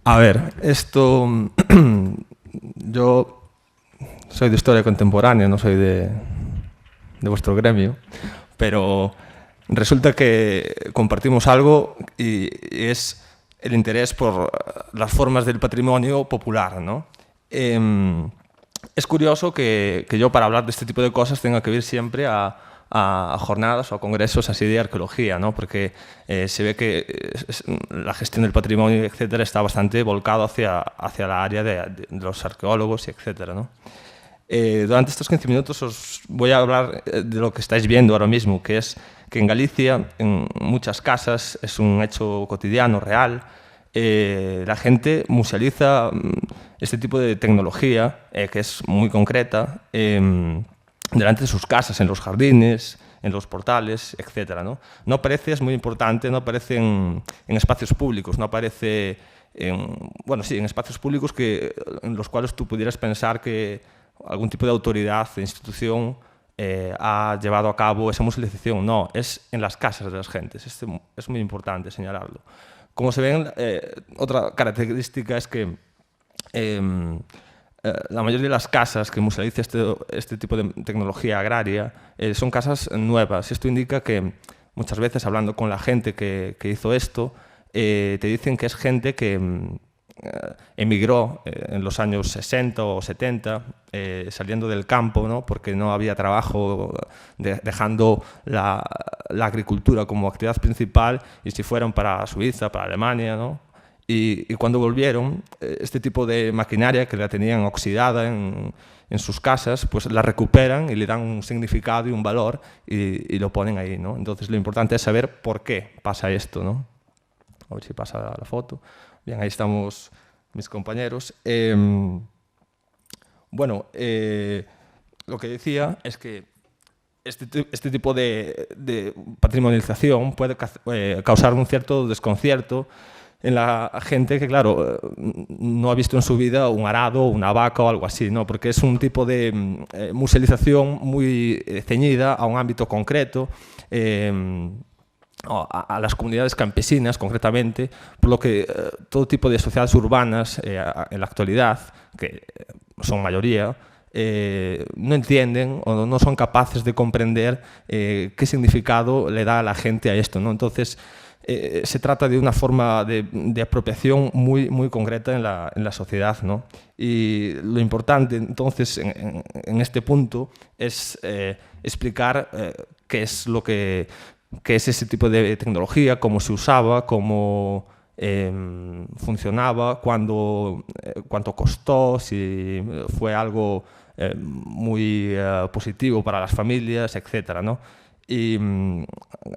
A ver, esto... yo soy de historia contemporánea, no soy de vuestro gremio, pero resulta que compartimos algo y es el interés por las formas del patrimonio popular, ¿no? Es curioso que yo para hablar de este tipo de cosas tenga que ir siempre a jornadas o a congresos así de arqueología, ¿no? Porque se ve que la gestión del patrimonio, etcétera, está bastante volcado hacia la área de los arqueólogos, etcétera, ¿no? Durante estos 15 minutos os voy a hablar de lo que estáis viendo ahora mismo, que es que en Galicia, en muchas casas, es un hecho cotidiano, real. La gente musealiza este tipo de tecnología, que es muy concreta, delante de sus casas, en los jardines, en los portales, etcétera, ¿no? No aparece, es muy importante, no aparece en espacios públicos, no aparece bueno, sí, en espacios públicos en los cuales tú pudieras pensar que algún tipo de autoridad, de institución, ha llevado a cabo esa musealización. No, es en las casas de las gentes. Es muy importante señalarlo. Como se ven, otra característica es que la mayoría de las casas que musealiza este tipo de tecnología agraria son casas nuevas. Esto indica que muchas veces, hablando con la gente que hizo esto, te dicen que es gente que emigró en los años 60 o 70, saliendo del campo, ¿no? Porque no había trabajo, dejando la agricultura como actividad principal, y se fueron para Suiza, para Alemania, ¿no? Y cuando volvieron, este tipo de maquinaria que la tenían oxidada en sus casas, pues la recuperan y le dan un significado y un valor y lo ponen ahí, ¿no? Entonces lo importante es saber por qué pasa esto, ¿no? A ver si pasa la foto. Bien, ahí estamos mis compañeros. Bueno, lo que decía es que este tipo de patrimonialización puede causar un cierto desconcierto en la gente que, claro, no ha visto en su vida un arado, una vaca o algo así, ¿no? Porque es un tipo de musealización muy ceñida a un ámbito concreto, a las comunidades campesinas, concretamente, por lo que todo tipo de sociedades urbanas en la actualidad, que son mayoría, no entienden o no son capaces de comprender qué significado le da a la gente a esto, ¿no? Entonces, se trata de una forma de apropiación muy concreta en la sociedad, ¿no? Y lo importante, entonces, en este punto es explicar qué es lo que qué es ese tipo de tecnología, cómo se usaba, cómo funcionaba, cuánto costó, si fue algo muy positivo para las familias, etcétera, ¿no? Y,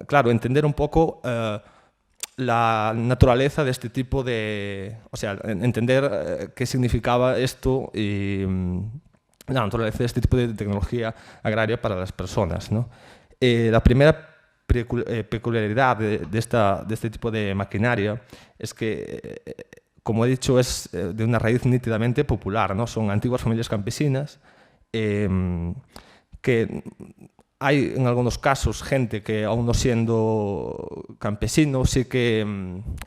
claro, entender un poco la naturaleza de este tipo de... O sea, entender qué significaba esto y la naturaleza de este tipo de tecnología agraria para las personas, ¿no? La primera peculiaridad de este tipo de maquinaria es que, como he dicho, es de una raíz nítidamente popular, ¿no? Son antiguas familias campesinas que hay en algunos casos gente que, aún no siendo campesino, sí que,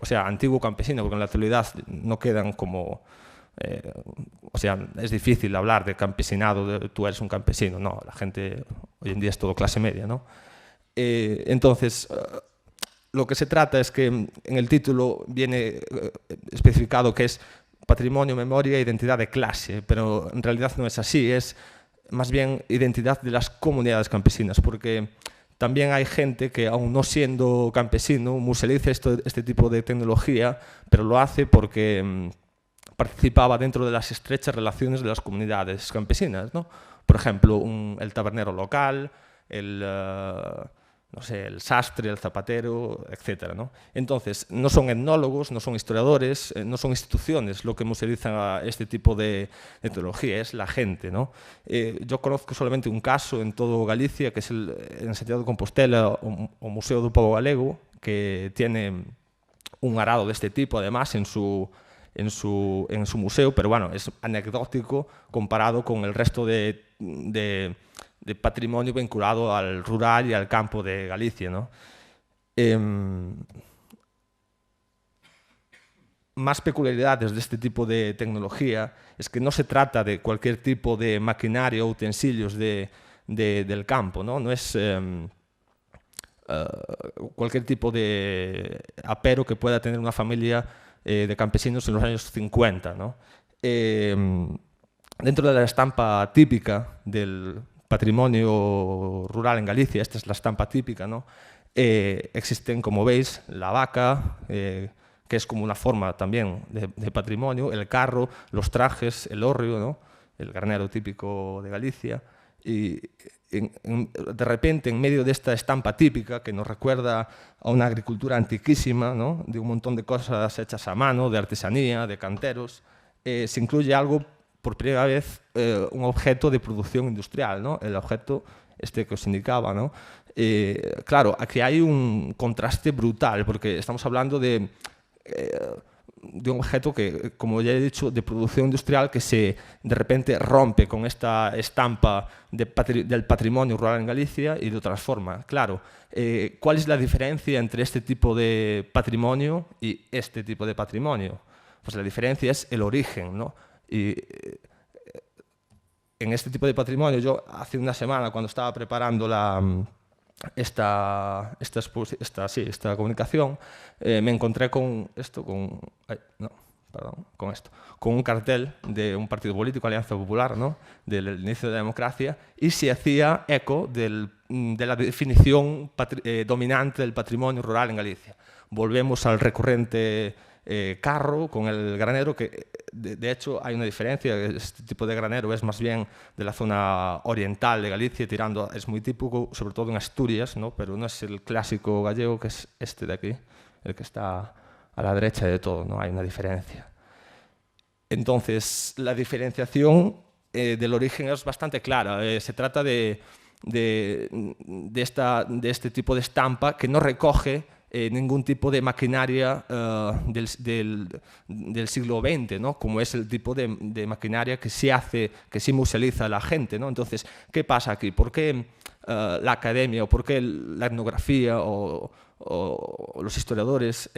o sea, antiguo campesino, porque en la actualidad no quedan como... o sea, es difícil hablar de campesinado, tú eres un campesino, no, la gente hoy en día es todo clase media, ¿no? Entonces, lo que se trata es que en el título viene especificado que es patrimonio, memoria e identidad de clase, pero en realidad no es así, es más bien identidad de las comunidades campesinas, porque también hay gente que, aún no siendo campesino, musealiza este tipo de tecnología, pero lo hace porque participaba dentro de las estrechas relaciones de las comunidades campesinas, ¿no? Por ejemplo, el tabernero local, no sé, el sastre, el zapatero, etcétera, ¿no? Entonces, no son etnólogos, no son historiadores, no son instituciones lo que musealizan a este tipo de teología, es la gente, ¿no? Yo conozco solamente un caso en todo Galicia, que es en Santiago de Compostela, o Museo do Pobo Galego, que tiene un arado de este tipo, además, en su museo, pero bueno, es anecdótico comparado con el resto de patrimonio vinculado al rural y al campo de Galicia, ¿no? más peculiaridades de este tipo de tecnología es que no se trata de cualquier tipo de maquinaria o utensilios del campo, ¿no? No es cualquier tipo de apero que pueda tener una familia de campesinos en los años 50, ¿no? Dentro de la estampa típica del patrimonio rural en Galicia, esta es la estampa típica, ¿no? Existen, como veis, la vaca, que es como una forma también de patrimonio, el carro, los trajes, el hórreo, ¿no? El granero típico de Galicia. Y de repente, en medio de esta estampa típica, que nos recuerda a una agricultura antiquísima, ¿no? De un montón de cosas hechas a mano, de artesanía, de canteros, se incluye algo, por primera vez, un objeto de producción industrial, ¿no? El objeto este que os indicaba, ¿no? Claro, aquí hay un contraste brutal, porque estamos hablando de un objeto que, como ya he dicho, de producción industrial que de repente rompe con esta estampa del patrimonio rural en Galicia y lo transforma. Claro, ¿cuál es la diferencia entre este tipo de patrimonio y este tipo de patrimonio? Pues la diferencia es el origen, ¿no? Y en este tipo de patrimonio, yo hace una semana, cuando estaba preparando esta comunicación, me encontré con un cartel de un partido político, Alianza Popular, ¿no? Del inicio de la democracia, y se hacía eco de la definición dominante del patrimonio rural en Galicia. Volvemos al recurrente carro con el granero, que de hecho hay una diferencia. Este tipo de granero es más bien de la zona oriental de Galicia, es muy típico, sobre todo en Asturias, ¿no? Pero no es el clásico gallego, que es este de aquí, el que está a la derecha de todo, ¿no? Hay una diferencia. Entonces, la diferenciación del origen es bastante clara. Se trata de este tipo de estampa que no recoge ningún tipo de maquinaria del siglo XX, ¿no? Como es el tipo de maquinaria que sí musealiza la gente, ¿no? Entonces, ¿qué pasa aquí? ¿Por qué la academia o por qué la etnografía o los historiadores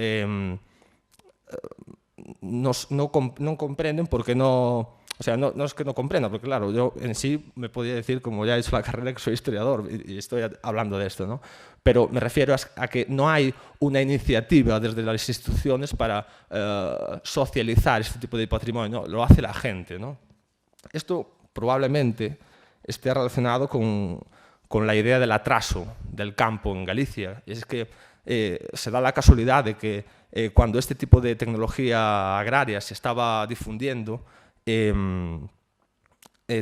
no comprenden? Porque no... O sea, no es que no comprenda, porque claro, yo en sí me podía decir, como ya he hecho la carrera, que soy historiador y estoy hablando de esto, ¿no? Pero me refiero a que no hay una iniciativa desde las instituciones para socializar este tipo de patrimonio, no, lo hace la gente, ¿no? Esto probablemente esté relacionado con la idea del atraso del campo en Galicia. Y es que se da la casualidad de que cuando este tipo de tecnología agraria se estaba difundiendo,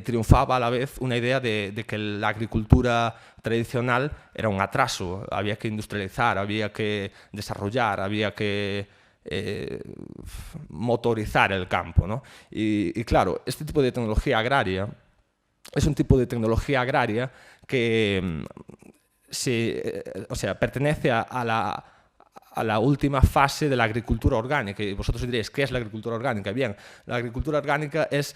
triunfaba a la vez una idea de que la agricultura tradicional era un atraso. Había que industrializar, había que desarrollar, había que motorizar el campo, ¿no? Y claro, este tipo de tecnología agraria es un tipo de tecnología agraria que pertenece a la última fase de la agricultura orgánica. Y vosotros diréis, ¿qué es la agricultura orgánica? Bien, la agricultura orgánica es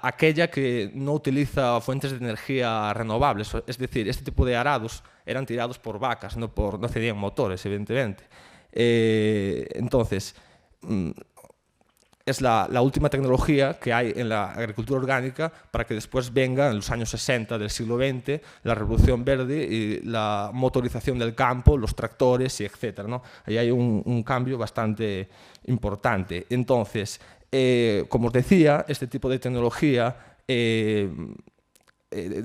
aquella que no utiliza fuentes de energía renovables. Es decir, este tipo de arados eran tirados por vacas, no tenían motores, evidentemente. Entonces, es la última tecnología que hay en la agricultura orgánica para que después venga, en los años 60 del siglo XX, la revolución verde y la motorización del campo, los tractores, y etcétera, ¿no? Ahí hay un cambio bastante importante. Entonces, como os decía, este tipo de tecnología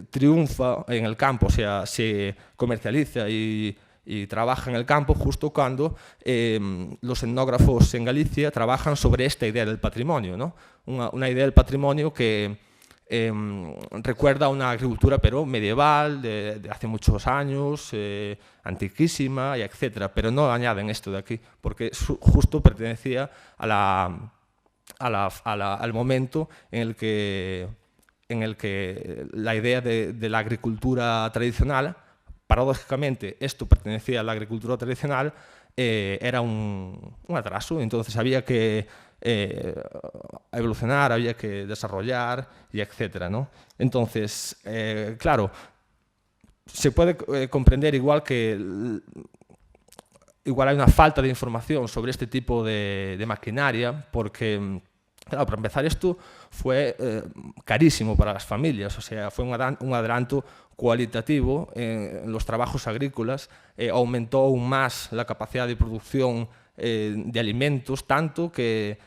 triunfa en el campo, o sea, se comercializa y trabaja en el campo justo cuando los etnógrafos en Galicia trabajan sobre esta idea del patrimonio, ¿no? Una idea del patrimonio que recuerda a una agricultura pero medieval, de hace muchos años, antiquísima, y etcétera, pero no añaden esto de aquí, porque justo pertenecía al momento en el que la idea de la agricultura tradicional, paradójicamente, esto pertenecía a la agricultura tradicional, era un atraso. Entonces había que evolucionar, había que desarrollar, y etcétera, ¿no? Entonces, claro, se puede comprender igual que igual hay una falta de información sobre este tipo de maquinaria, porque, claro, para empezar, esto fue carísimo para las familias, o sea, fue un adelanto cualitativo en los trabajos agrícolas, aumentó aún más la capacidad de producción de alimentos, tanto que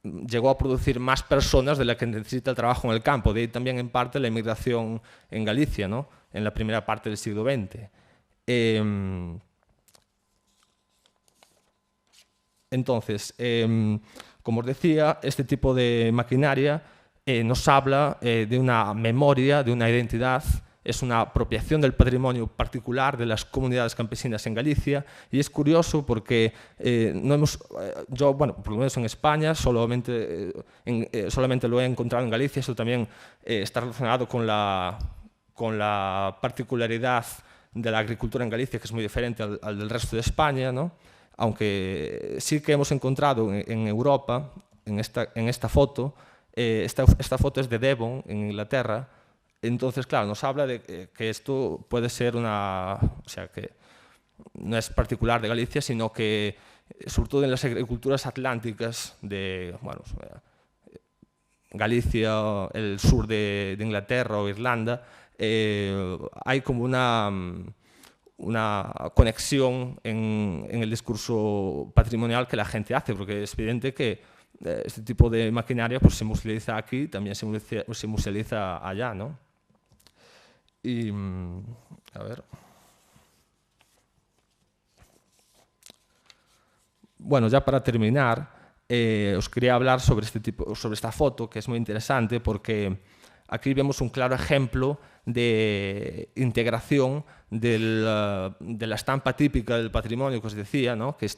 llegó a producir más personas de las que necesita el trabajo en el campo. De ahí también, en parte, la emigración en Galicia, ¿no?, en la primera parte del siglo XX. Entonces, como os decía, este tipo de maquinaria nos habla de una memoria, de una identidad, es una apropiación del patrimonio particular de las comunidades campesinas en Galicia, y es curioso porque yo, bueno, por lo menos en España, solamente lo he encontrado en Galicia. Eso también está relacionado con la particularidad de la agricultura en Galicia, que es muy diferente al del resto de España, ¿no? Aunque sí que hemos encontrado en Europa, en esta foto, esta foto es de Devon, en Inglaterra. Entonces, claro, nos habla de que esto puede ser o sea, que no es particular de Galicia, sino que, sobre todo en las agriculturas atlánticas de, bueno, Galicia, el sur de Inglaterra o Irlanda, hay como una conexión en el discurso patrimonial que la gente hace, porque es evidente que este tipo de maquinaria, pues, se musealiza aquí, también se musealiza allá, ¿no? Y, a ver. Bueno, ya para terminar, os quería hablar sobre esta foto, que es muy interesante, porque aquí vemos un claro ejemplo de integración de la estampa típica del patrimonio que os decía, ¿no?, que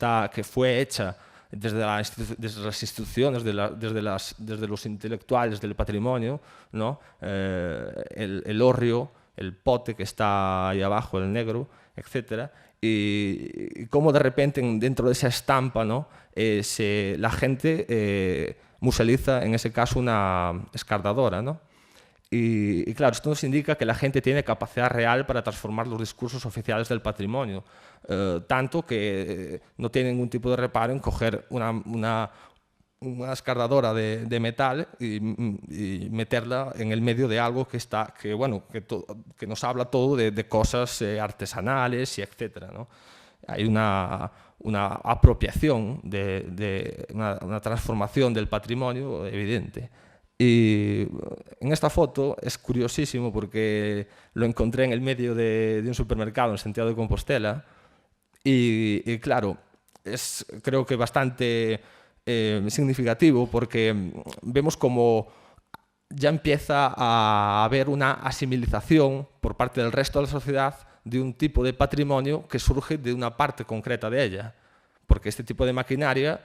fue hecha desde las instituciones, desde los intelectuales del patrimonio, ¿no? El hórreo, el pote que está ahí abajo, el negro, etc. Y cómo de repente dentro de esa estampa, ¿no?, la gente musealiza, en ese caso, una escardadora, ¿no? Y claro, esto nos indica que la gente tiene capacidad real para transformar los discursos oficiales del patrimonio, tanto que no tiene ningún tipo de reparo en coger una escardadora de metal y meterla en el medio de algo que nos habla todo de cosas artesanales y etcétera, ¿no? Hay una apropiación, una transformación del patrimonio evidente. Y en esta foto es curiosísimo porque lo encontré en el medio de un supermercado en Santiago de Compostela y claro, es, creo que, bastante significativo, porque vemos como ya empieza a haber una asimilización por parte del resto de la sociedad de un tipo de patrimonio que surge de una parte concreta de ella, porque este tipo de maquinaria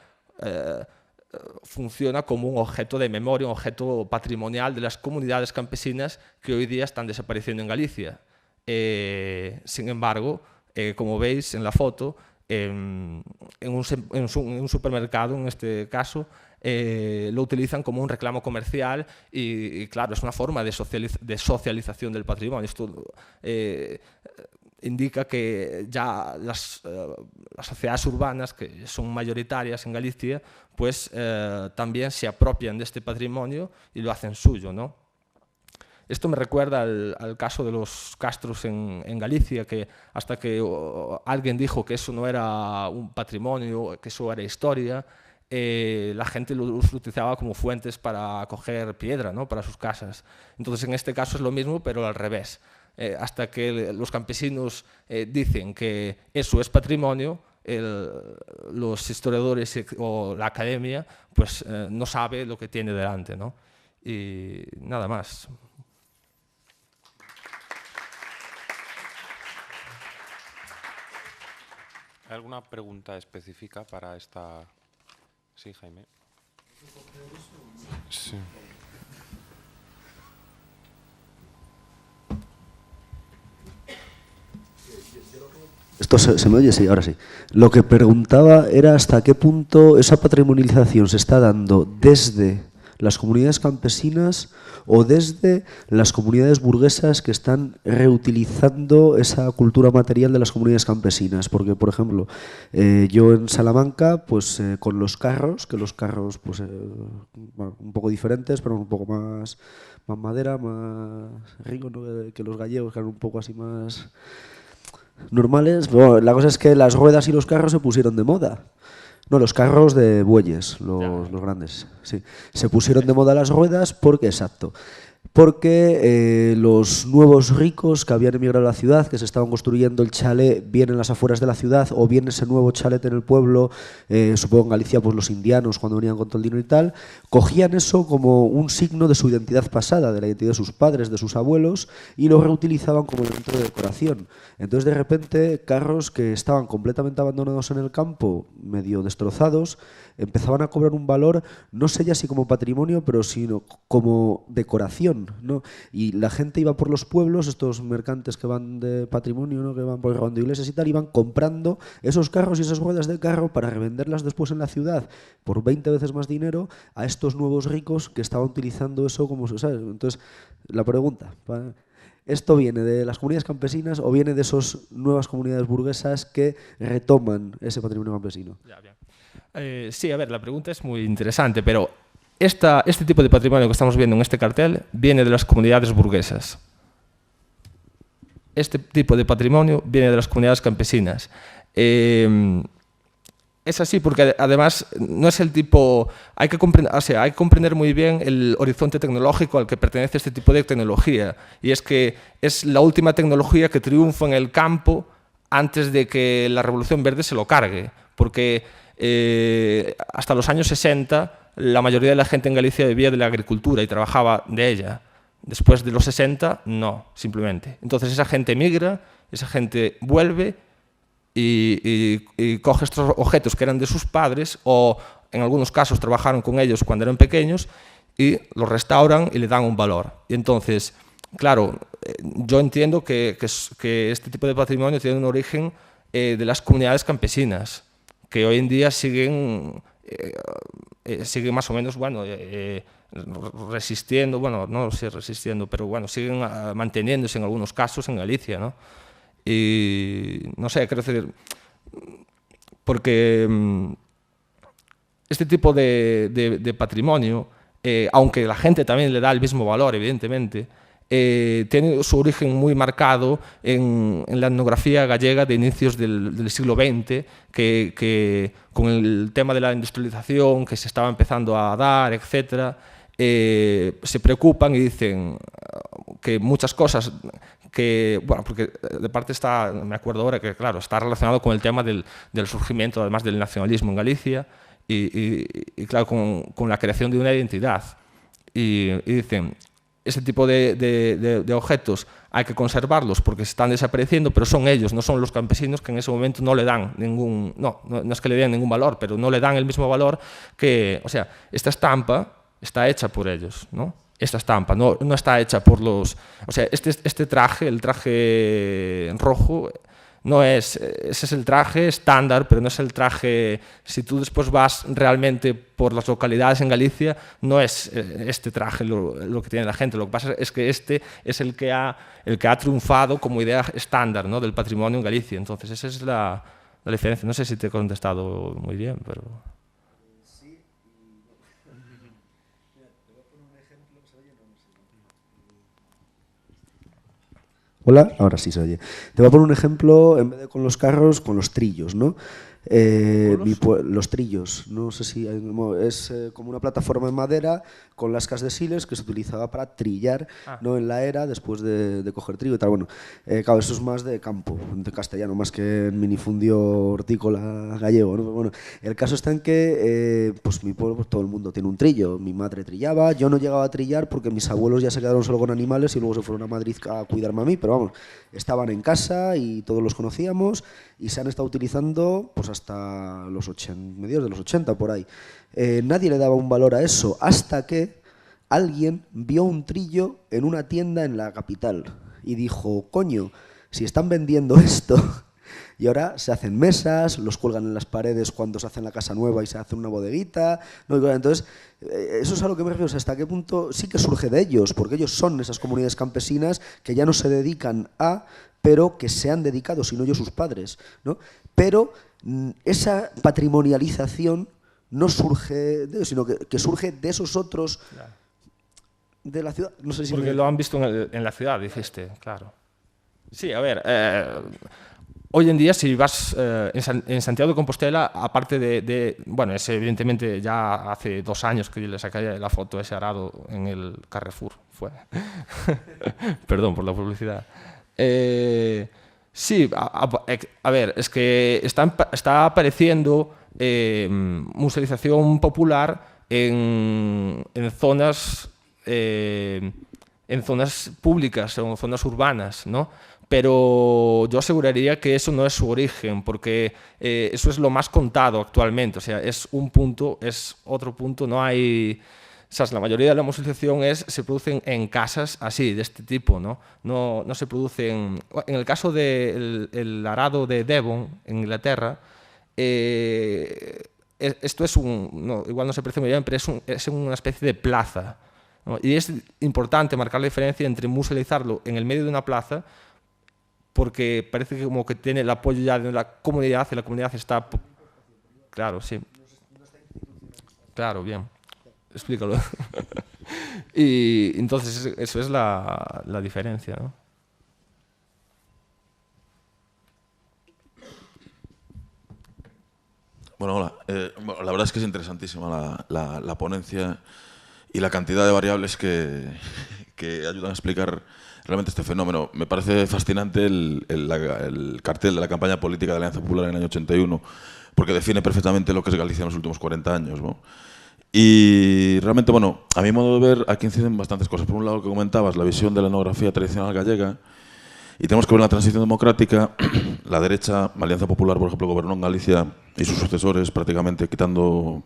funciona como un objeto de memoria, un objeto patrimonial de las comunidades campesinas que hoy día están desapareciendo en Galicia. Sin embargo, como veis en la foto, en un supermercado, en este caso, lo utilizan como un reclamo comercial y claro, es una forma de socialización del patrimonio. Esto indica que ya las sociedades urbanas, que son mayoritarias en Galicia, pues también se apropian de este patrimonio y lo hacen suyo, ¿no? Esto me recuerda al caso de los castros en Galicia, que hasta que alguien dijo que eso no era un patrimonio, que eso era historia, la gente los utilizaba como fuentes para coger piedra, ¿no?, para sus casas. Entonces, en este caso es lo mismo, pero al revés. Hasta que los campesinos dicen que eso es patrimonio, los historiadores o la academia pues no sabe lo que tiene delante, ¿no? Y nada más. ¿Hay alguna pregunta específica para esta? Sí, Jaime. Sí. ¿Esto se me oye? Sí, ahora sí. Lo que preguntaba era hasta qué punto esa patrimonialización se está dando desde las comunidades campesinas o desde las comunidades burguesas que están reutilizando esa cultura material de las comunidades campesinas. Porque, por ejemplo, yo en Salamanca, pues con los carros, que los carros pues bueno, un poco diferentes, pero un poco más madera, más rico, ¿no? Que los gallegos, que eran un poco así más normales. Pero bueno, la cosa es que las ruedas y los carros se pusieron de moda. No, los carros de bueyes, los grandes, sí. Se pusieron de moda las ruedas porque, exacto, porque los nuevos ricos que habían emigrado a la ciudad, que se estaban construyendo el chalet bien en las afueras de la ciudad o bien ese nuevo chalet en el pueblo, supongo en Galicia pues los indianos cuando venían con todo el dinero y tal, cogían eso como un signo de su identidad pasada, de la identidad de sus padres, de sus abuelos, y lo reutilizaban como elemento de decoración. Entonces de repente carros que estaban completamente abandonados en el campo, medio destrozados, empezaban a cobrar un valor, no sé ya si como patrimonio, pero sino como decoración, ¿no? Y la gente iba por los pueblos, estos mercantes que van de patrimonio, ¿no? Que van por robando iglesias y tal, iban comprando esos carros y esas ruedas de carro para revenderlas después en la ciudad por 20 veces más dinero a estos nuevos ricos que estaban utilizando eso como, ¿sabes? Entonces, la pregunta, ¿esto viene de las comunidades campesinas o viene de esas nuevas comunidades burguesas que retoman ese patrimonio campesino? Ya, bien. Sí, a ver, la pregunta es muy interesante, pero este tipo de patrimonio que estamos viendo en este cartel viene de las comunidades burguesas. Este tipo de patrimonio viene de las comunidades campesinas. Es así porque además no es el tipo... Hay que comprender muy bien el horizonte tecnológico al que pertenece este tipo de tecnología. Y es que es la última tecnología que triunfa en el campo antes de que la Revolución Verde se lo cargue. Porque hasta los años 60 la mayoría de la gente en Galicia vivía de la agricultura y trabajaba de ella. Después de los 60, no, simplemente. Entonces esa gente migra, esa gente vuelve y coge estos objetos que eran de sus padres o en algunos casos trabajaron con ellos cuando eran pequeños y los restauran y le dan un valor. Y entonces, claro, yo entiendo que este tipo de patrimonio tiene un origen de las comunidades campesinas, que hoy en día siguen más o menos, bueno, resistiendo, bueno, no sé resistiendo, pero bueno, siguen manteniéndose en algunos casos en Galicia, ¿no? Y no sé, quiero decir, porque este tipo de patrimonio, aunque la gente también le da el mismo valor, evidentemente, tiene su origen muy marcado en la etnografía gallega de inicios del siglo XX, que con el tema de la industrialización que se estaba empezando a dar, etcétera, se preocupan y dicen que muchas cosas que, bueno, porque de parte está, me acuerdo ahora que, claro, está relacionado con el tema del surgimiento, además del nacionalismo en Galicia, y claro, con la creación de una identidad. Y dicen, ese tipo de objetos hay que conservarlos porque se están desapareciendo, pero son ellos, no son los campesinos que en ese momento no le dan ningún, no es que le den ningún valor, pero no le dan el mismo valor que, o sea, esta estampa está hecha por ellos, ¿no? Esta estampa no está hecha por los, o sea, este traje, el traje rojo, no es, ese es el traje estándar, pero no es el traje, si tú después vas realmente por las localidades en Galicia, no es este traje lo que tiene la gente, lo que pasa es que este es el que ha triunfado como idea estándar, ¿no?, del patrimonio en Galicia. Entonces esa es la diferencia. No sé si te he contestado muy bien, pero... Hola, ahora sí se oye. Te voy a poner un ejemplo, en vez de con los carros, con los trillos, ¿no? Los trillos, no sé si es como una plataforma de madera con lascas de siles que se utilizaba para trillar, ¿no?, en la era después de coger trigo y tal. Bueno, claro, eso es más de campo, de castellano, más que en minifundio hortícola gallego, ¿no? Bueno, el caso está en que pues mi pueblo, pues todo el mundo tiene un trillo. Mi madre trillaba, yo no llegaba a trillar porque mis abuelos ya se quedaron solo con animales y luego se fueron a Madrid a cuidarme a mí, pero vamos, estaban en casa y todos los conocíamos y se han estado utilizando pues hasta los mediados de los 80 por ahí. Nadie le daba un valor a eso hasta que alguien vio un trillo en una tienda en la capital y dijo, coño, si están vendiendo esto Y ahora se hacen mesas, los cuelgan en las paredes cuando se hace la casa nueva y se hace una bodeguita, ¿no? Entonces, eso es a lo que me refiero, o sea, hasta qué punto sí que surge de ellos, porque ellos son esas comunidades campesinas que ya no se dedican a, pero que se han dedicado, si no ellos sus padres, ¿no? Pero esa patrimonialización no surge de ellos, sino que surge de esos otros de la ciudad. No sé si Porque lo han visto en la ciudad, dijiste, claro. Sí, a ver, hoy en día si vas en Santiago de Compostela, aparte bueno, es evidentemente ya hace 2 años que yo le saqué la foto a ese arado en el Carrefour, fue. Perdón por la publicidad. Sí, a ver, es que está apareciendo musealización popular en zonas públicas o en zonas urbanas, ¿no? Pero yo aseguraría que eso no es su origen, porque eso es lo más contado actualmente, o sea, es un punto, es otro punto, no hay... O sea, la mayoría de la musealización se producen en casas así, de este tipo, ¿no? No se producen... En el caso del arado de Devon, en Inglaterra, esto es igual no se aprecia muy bien, pero es una especie de plaza, ¿no? Y es importante marcar la diferencia entre musealizarlo en el medio de una plaza, porque parece que como que tiene el apoyo ya de la comunidad y la comunidad está... Claro, sí. Claro, bien. Explícalo. Y entonces eso es la diferencia, ¿no? Bueno, hola. Bueno, la verdad es que es interesantísima la ponencia y la cantidad de variables que ayudan a explicar realmente este fenómeno. Me parece fascinante el cartel de la campaña política de Alianza Popular en el año 81, porque define perfectamente lo que es Galicia en los últimos 40 años, ¿no? Y realmente, bueno, a mi modo de ver, aquí inciden bastantes cosas. Por un lado, lo que comentabas, la visión de la etnografía tradicional gallega, y tenemos que ver la transición democrática. La derecha, la Alianza Popular, por ejemplo, gobernó en Galicia y sus sucesores, prácticamente quitando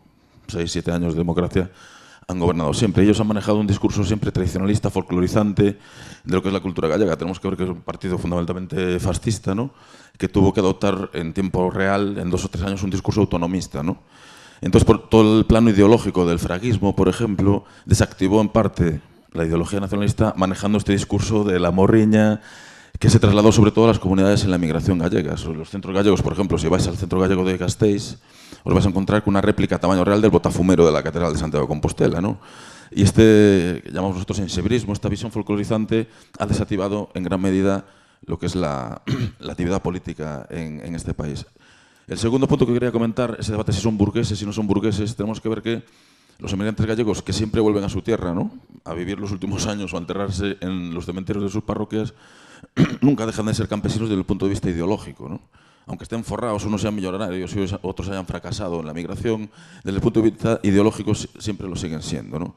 6-7 años de democracia, han gobernado siempre. Ellos han manejado un discurso siempre tradicionalista, folclorizante de lo que es la cultura gallega. Tenemos que ver que es un partido fundamentalmente fascista, ¿no? Que tuvo que adoptar en tiempo real, en 2 o 3 años, un discurso autonomista, ¿no? Entonces, por todo el plano ideológico del fraguismo, por ejemplo, desactivó en parte la ideología nacionalista manejando este discurso de la morriña, que se trasladó sobre todo a las comunidades en la emigración gallega. Sobre los centros gallegos, por ejemplo, si vais al centro gallego de Gasteiz, os vais a encontrar con una réplica a tamaño real del botafumero de la Catedral de Santiago de Compostela, ¿no? Y que llamamos nosotros ensebrismo, esta visión folclorizante, ha desactivado en gran medida lo que es la actividad política en este país. El segundo punto que quería comentar, ese debate si son burgueses, si no son burgueses, tenemos que ver que los emigrantes gallegos que siempre vuelven a su tierra, ¿no?, a vivir los últimos años o a enterrarse en los cementerios de sus parroquias, nunca dejan de ser campesinos desde el punto de vista ideológico, ¿no? Aunque estén forrados, unos sean millonarios y otros hayan fracasado en la migración, desde el punto de vista ideológico siempre lo siguen siendo, ¿no?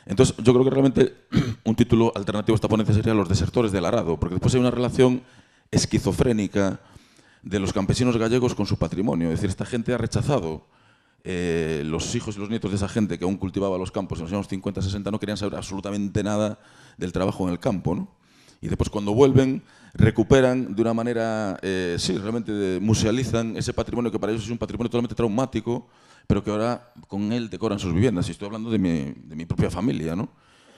Entonces, yo creo que realmente un título alternativo a esta ponencia sería Los desertores del arado, porque después hay una relación esquizofrénica de los campesinos gallegos con su patrimonio. Es decir, esta gente ha rechazado, los hijos y los nietos de esa gente que aún cultivaba los campos en los años 50-60 no querían saber absolutamente nada del trabajo en el campo, ¿no? Y después, cuando vuelven, recuperan de una manera, sí, realmente musealizan ese patrimonio que para ellos es un patrimonio totalmente traumático, pero que ahora con él decoran sus viviendas. Y estoy hablando de mi propia familia, ¿no?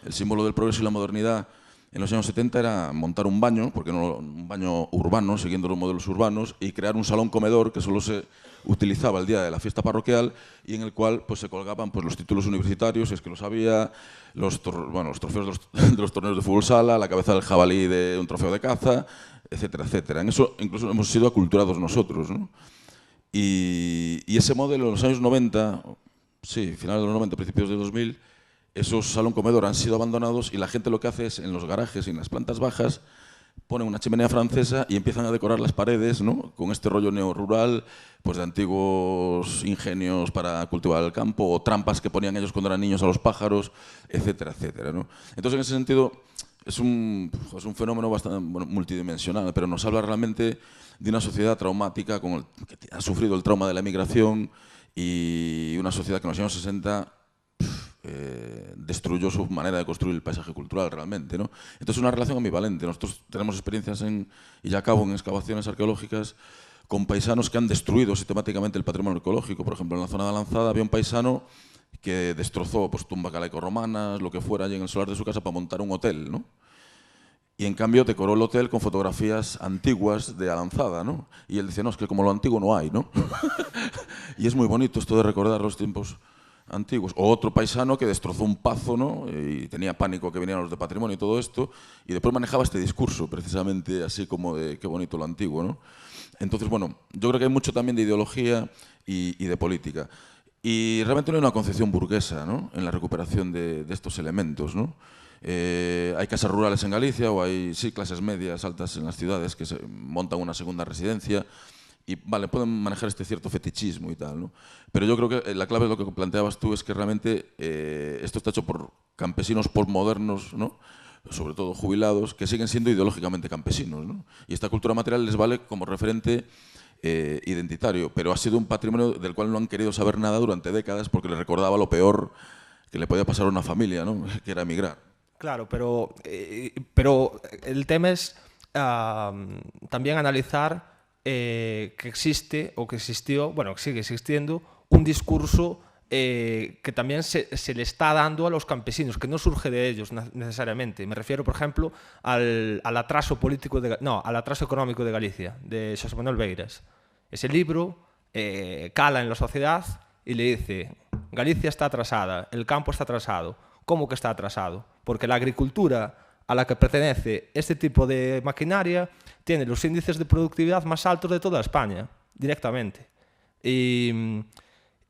El símbolo del progreso y la modernidad en los años 70 era montar un baño, porque no un baño urbano, siguiendo los modelos urbanos, y crear un salón comedor que solo se utilizaba el día de la fiesta parroquial y en el cual pues, se colgaban pues, los títulos universitarios, si es que los había, los trofeos de los torneos de fútbol sala, la cabeza del jabalí de un trofeo de caza, etcétera, etcétera. En eso incluso hemos sido aculturados nosotros, ¿no? Y ese modelo en los años 90, sí, finales de los 90, principios de 2000, esos salón comedor han sido abandonados y la gente lo que hace es, en los garajes y en las plantas bajas, ponen una chimenea francesa y empiezan a decorar las paredes, ¿no?, con este rollo neorrural, pues de antiguos ingenios para cultivar el campo o trampas que ponían ellos cuando eran niños a los pájaros, etcétera, etcétera, ¿no? Entonces, en ese sentido, es un fenómeno bastante multidimensional, pero nos habla realmente de una sociedad traumática que ha sufrido el trauma de la emigración y una sociedad que en los años 60 destruyó su manera de construir el paisaje cultural realmente, ¿no? Entonces es una relación ambivalente. Nosotros tenemos experiencias y ya acabo en excavaciones arqueológicas con paisanos que han destruido sistemáticamente el patrimonio arqueológico. Por ejemplo, en la zona de Alanzada había un paisano que destrozó pues, tumbas galaico-romanas, lo que fuera, allí en el solar de su casa para montar un hotel, ¿no? Y en cambio decoró el hotel con fotografías antiguas de Alanzada, ¿no? Y él dice, no, es que como lo antiguo no hay, ¿no? Y es muy bonito esto de recordar los tiempos antiguos. O otro paisano que destrozó un pazo, ¿no? Y tenía pánico que vinieran los de patrimonio y todo esto, y después manejaba este discurso, precisamente así como de qué bonito lo antiguo, ¿no? Entonces, bueno, yo creo que hay mucho también de ideología y de política. Y realmente no hay una concepción burguesa, ¿no? En la recuperación de estos elementos, ¿no? Hay casas rurales en Galicia o hay sí, clases medias altas en las ciudades que se montan una segunda residencia y vale, pueden manejar este cierto fetichismo y tal, ¿no? Pero yo creo que la clave de lo que planteabas tú es que realmente esto está hecho por campesinos postmodernos, ¿no? Sobre todo jubilados, que siguen siendo ideológicamente campesinos, ¿no? Y esta cultura material les vale como referente identitario, pero ha sido un patrimonio del cual no han querido saber nada durante décadas porque les recordaba lo peor que le podía pasar a una familia, ¿no? Que era emigrar. Claro, pero el tema es también analizar que existe o que existió, bueno, que sigue existiendo, un discurso que también se le está dando a los campesinos, que no surge de ellos necesariamente. Me refiero, por ejemplo, al atraso político al atraso económico de Galicia, de Xosé Manuel Beiras. Ese libro cala en la sociedad y le dice, Galicia está atrasada, el campo está atrasado. ¿Cómo que está atrasado? Porque la agricultura a la que pertenece este tipo de maquinaria tiene los índices de productividad más altos de toda España, directamente. Y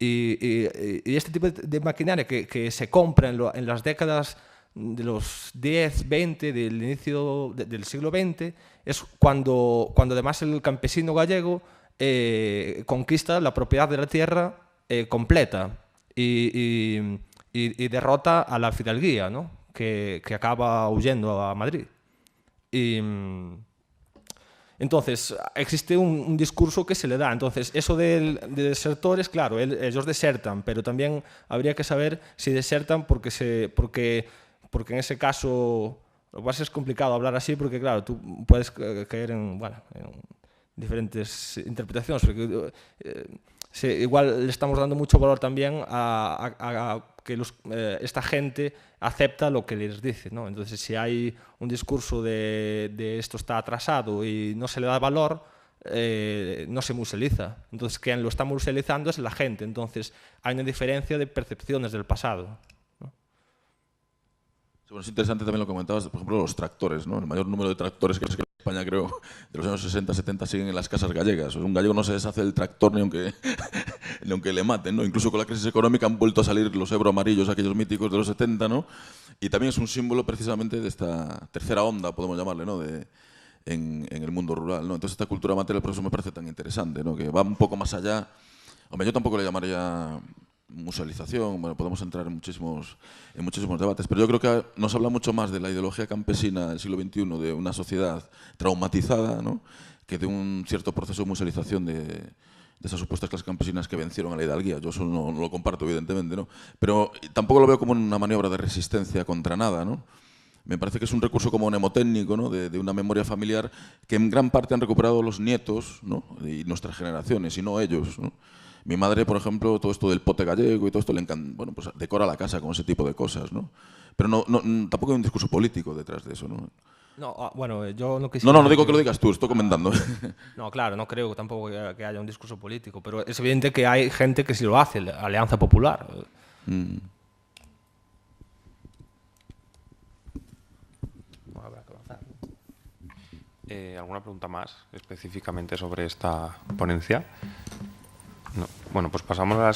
este tipo de maquinaria que se compra en las décadas de los 10, 20, del inicio del siglo XX, es cuando además el campesino gallego conquista la propiedad de la tierra completa y derrota a la fidalguía, ¿no? que acaba huyendo a Madrid. Y entonces existe un discurso que se le da. Entonces eso de desertores, claro, ellos desertan, pero también habría que saber si desertan porque en ese caso lo que pasa es complicado hablar así porque claro, tú puedes caer en diferentes interpretaciones. Porque, igual le estamos dando mucho valor también a que esta gente acepta lo que les dice, ¿no? Entonces, si hay un discurso de esto está atrasado y no se le da valor, no se musealiza. Entonces, quien lo está musealizando es la gente. Entonces, hay una diferencia de percepciones del pasado, ¿no? Bueno, es interesante también lo que comentabas, por ejemplo, los tractores, ¿no? El mayor número de tractores que en España, creo, de los años 60, 70 siguen en las casas gallegas. Un gallego no se deshace del tractor ni aunque le maten, ¿no? Incluso con la crisis económica han vuelto a salir los Ebro amarillos, aquellos míticos de los 70, ¿no? Y también es un símbolo precisamente de esta tercera onda, podemos llamarle, ¿no? En el mundo rural, ¿no? Entonces esta cultura material por eso me parece tan interesante, ¿no? Que va un poco más allá. Hombre, yo tampoco le llamaría musealización, bueno, podemos entrar en muchísimos debates, pero yo creo que nos habla mucho más de la ideología campesina del siglo XXI, de una sociedad traumatizada, ¿no? Que de un cierto proceso de musealización de esas supuestas clases campesinas que vencieron a la hidalguía. Yo eso no lo comparto, evidentemente, ¿no? Pero tampoco lo veo como una maniobra de resistencia contra nada, ¿no? Me parece que es un recurso como mnemotécnico, ¿no? de una memoria familiar que en gran parte han recuperado los nietos, ¿no? Y nuestras generaciones, y no ellos, ¿no? Mi madre, por ejemplo, todo esto del pote gallego y todo esto le encanta, bueno, pues decora la casa con ese tipo de cosas, ¿no? Pero tampoco hay un discurso político detrás de eso, ¿no? No, bueno, yo no quisiera... No digo que lo digas tú, estoy comentando. No, claro, no creo tampoco que haya un discurso político, pero es evidente que hay gente que sí lo hace, la Alianza Popular. ¿Alguna pregunta más específicamente sobre esta ponencia? No. Bueno, pues pasamos a la